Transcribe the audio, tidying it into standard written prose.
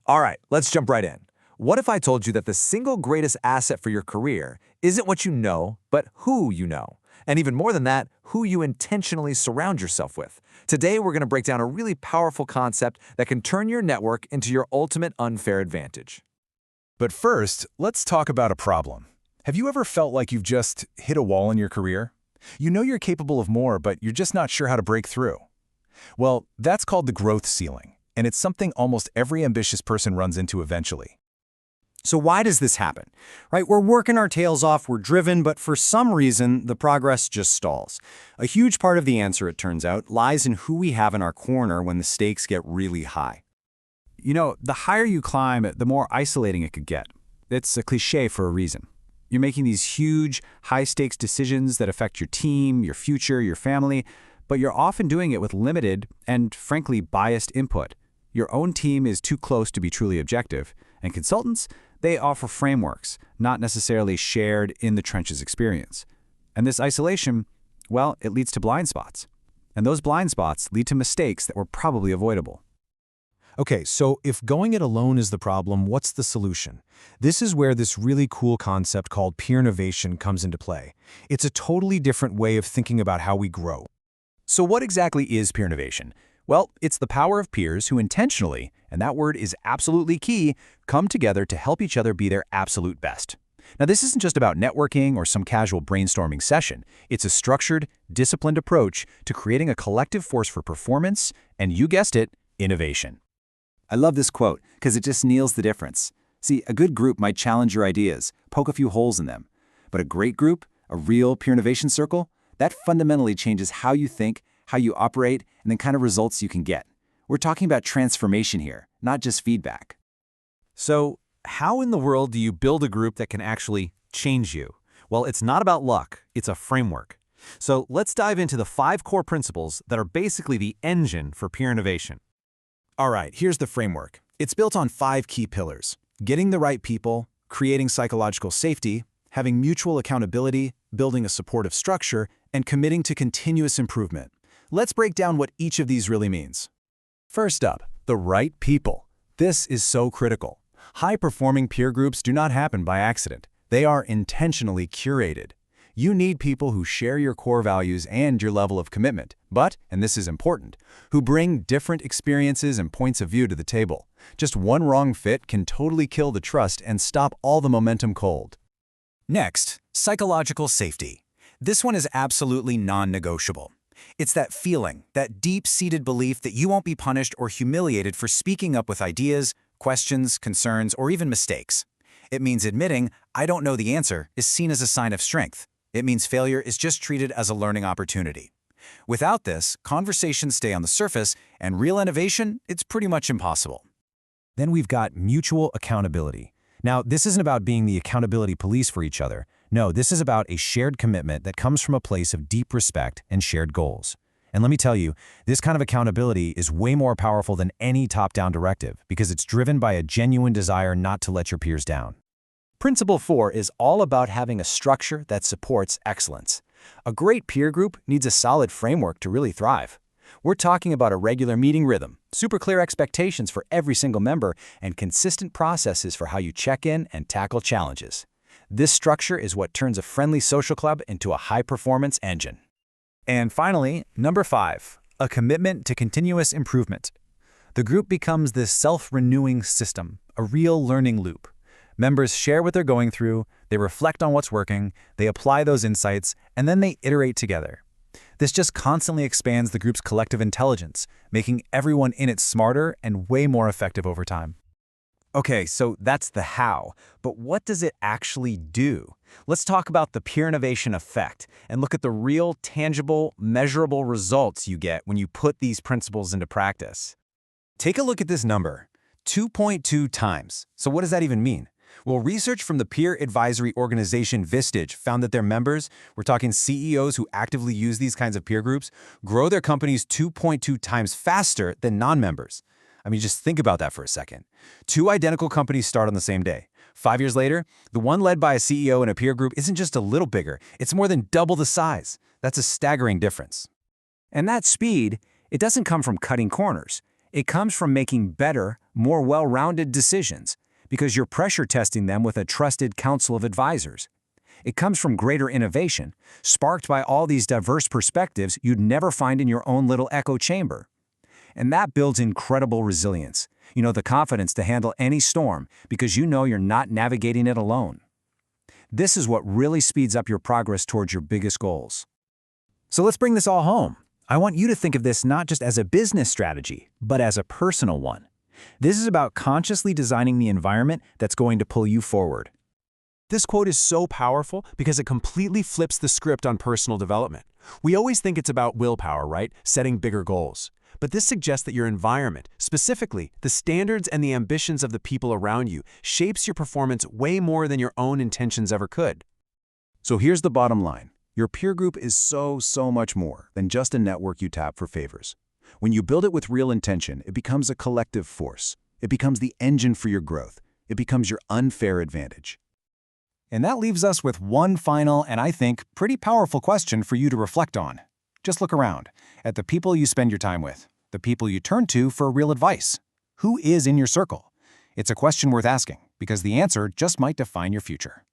All right, let's jump right in. What if I told you that the single greatest asset for your career isn't what you know, but who you know? And even more than that, who you intentionally surround yourself with. Today, we're going to break down a really powerful concept that can turn your network into your ultimate unfair advantage. But first, let's talk about a problem. Have you ever felt like you've just hit a wall in your career? You know you're capable of more, but you're just not sure how to break through. Well, that's called the growth ceiling, and it's something almost every ambitious person runs into eventually. So why does this happen? Right, we're working our tails off, we're driven, but for some reason, the progress just stalls. A huge part of the answer, it turns out, lies in who we have in our corner when the stakes get really high. You know, the higher you climb, the more isolating it could get. It's a cliche for a reason. You're making these huge, high-stakes decisions that affect your team, your future, your family, but you're often doing it with limited and, frankly, biased input. Your own team is too close to be truly objective, and consultants, they offer frameworks, not necessarily shared in-the-trenches experience. And this isolation, well, it leads to blind spots. And those blind spots lead to mistakes that were probably avoidable. Okay, so if going it alone is the problem, what's the solution? This is where this really cool concept called peernovation comes into play. It's a totally different way of thinking about how we grow. So what exactly is peernovation? Well, it's the power of peers who intentionally, and that word is absolutely key, come together to help each other be their absolute best. Now, this isn't just about networking or some casual brainstorming session. It's a structured, disciplined approach to creating a collective force for performance, and you guessed it, innovation. I love this quote because it just nails the difference. See, a good group might challenge your ideas, poke a few holes in them. But a great group, a real peer innovation circle, that fundamentally changes how you think, how you operate, and the kind of results you can get. We're talking about transformation here, not just feedback. So, how in the world do you build a group that can actually change you? Well, it's not about luck, it's a framework. So let's dive into the 5 core principles that are basically the engine for peer innovation. All right, here's the framework. It's built on 5 key pillars: getting the right people, creating psychological safety, having mutual accountability, building a supportive structure, and committing to continuous improvement. Let's break down what each of these really means. First up, the right people. This is so critical. High-performing peer groups do not happen by accident. They are intentionally curated. You need people who share your core values and your level of commitment, but, and this is important, who bring different experiences and points of view to the table. Just one wrong fit can totally kill the trust and stop all the momentum cold. Next, psychological safety. This one is absolutely non-negotiable. It's that feeling, that deep-seated belief that you won't be punished or humiliated for speaking up with ideas, questions, concerns, or even mistakes. It means admitting, I don't know the answer, is seen as a sign of strength. It means failure is just treated as a learning opportunity. Without this, conversations stay on the surface, and real innovation, it's pretty much impossible. Then we've got mutual accountability. Now, this isn't about being the accountability police for each other. No, this is about a shared commitment that comes from a place of deep respect and shared goals. And let me tell you, this kind of accountability is way more powerful than any top-down directive because it's driven by a genuine desire not to let your peers down. Principle 4 is all about having a structure that supports excellence. A great peer group needs a solid framework to really thrive. We're talking about a regular meeting rhythm, super clear expectations for every single member, and consistent processes for how you check in and tackle challenges. This structure is what turns a friendly social club into a high-performance engine. And finally, number 5, a commitment to continuous improvement. The group becomes this self-renewing system, a real learning loop. Members share what they're going through, they reflect on what's working, they apply those insights, and then they iterate together. This just constantly expands the group's collective intelligence, making everyone in it smarter and way more effective over time. Okay, so that's the how, but what does it actually do? Let's talk about the peer innovation effect and look at the real, tangible, measurable results you get when you put these principles into practice. Take a look at this number, 2.2 times. So what does that even mean? Well, research from the peer advisory organization Vistage found that their members, we're talking CEOs who actively use these kinds of peer groups, grow their companies 2.2 times faster than non-members. I mean, just think about that for a second. 2 identical companies start on the same day. 5 years later, the one led by a CEO in a peer group isn't just a little bigger, it's more than double the size. That's a staggering difference. And that speed, it doesn't come from cutting corners. It comes from making better, more well-rounded decisions, because you're pressure testing them with a trusted council of advisors. It comes from greater innovation, sparked by all these diverse perspectives you'd never find in your own little echo chamber. And that builds incredible resilience. The confidence to handle any storm because you know you're not navigating it alone. This is what really speeds up your progress towards your biggest goals. So let's bring this all home. I want you to think of this not just as a business strategy, but as a personal one. This is about consciously designing the environment that's going to pull you forward. This quote is so powerful because it completely flips the script on personal development. We always think it's about willpower, right? Setting bigger goals. But this suggests that your environment, specifically the standards and the ambitions of the people around you, shapes your performance way more than your own intentions ever could. So here's the bottom line. Your peer group is so much more than just a network you tap for favors. When you build it with real intention, it becomes a collective force. It becomes the engine for your growth. It becomes your unfair advantage. And that leaves us with one final and I think pretty powerful question for you to reflect on. Just look around at the people you spend your time with, the people you turn to for real advice. Who is in your circle? It's a question worth asking because the answer just might define your future.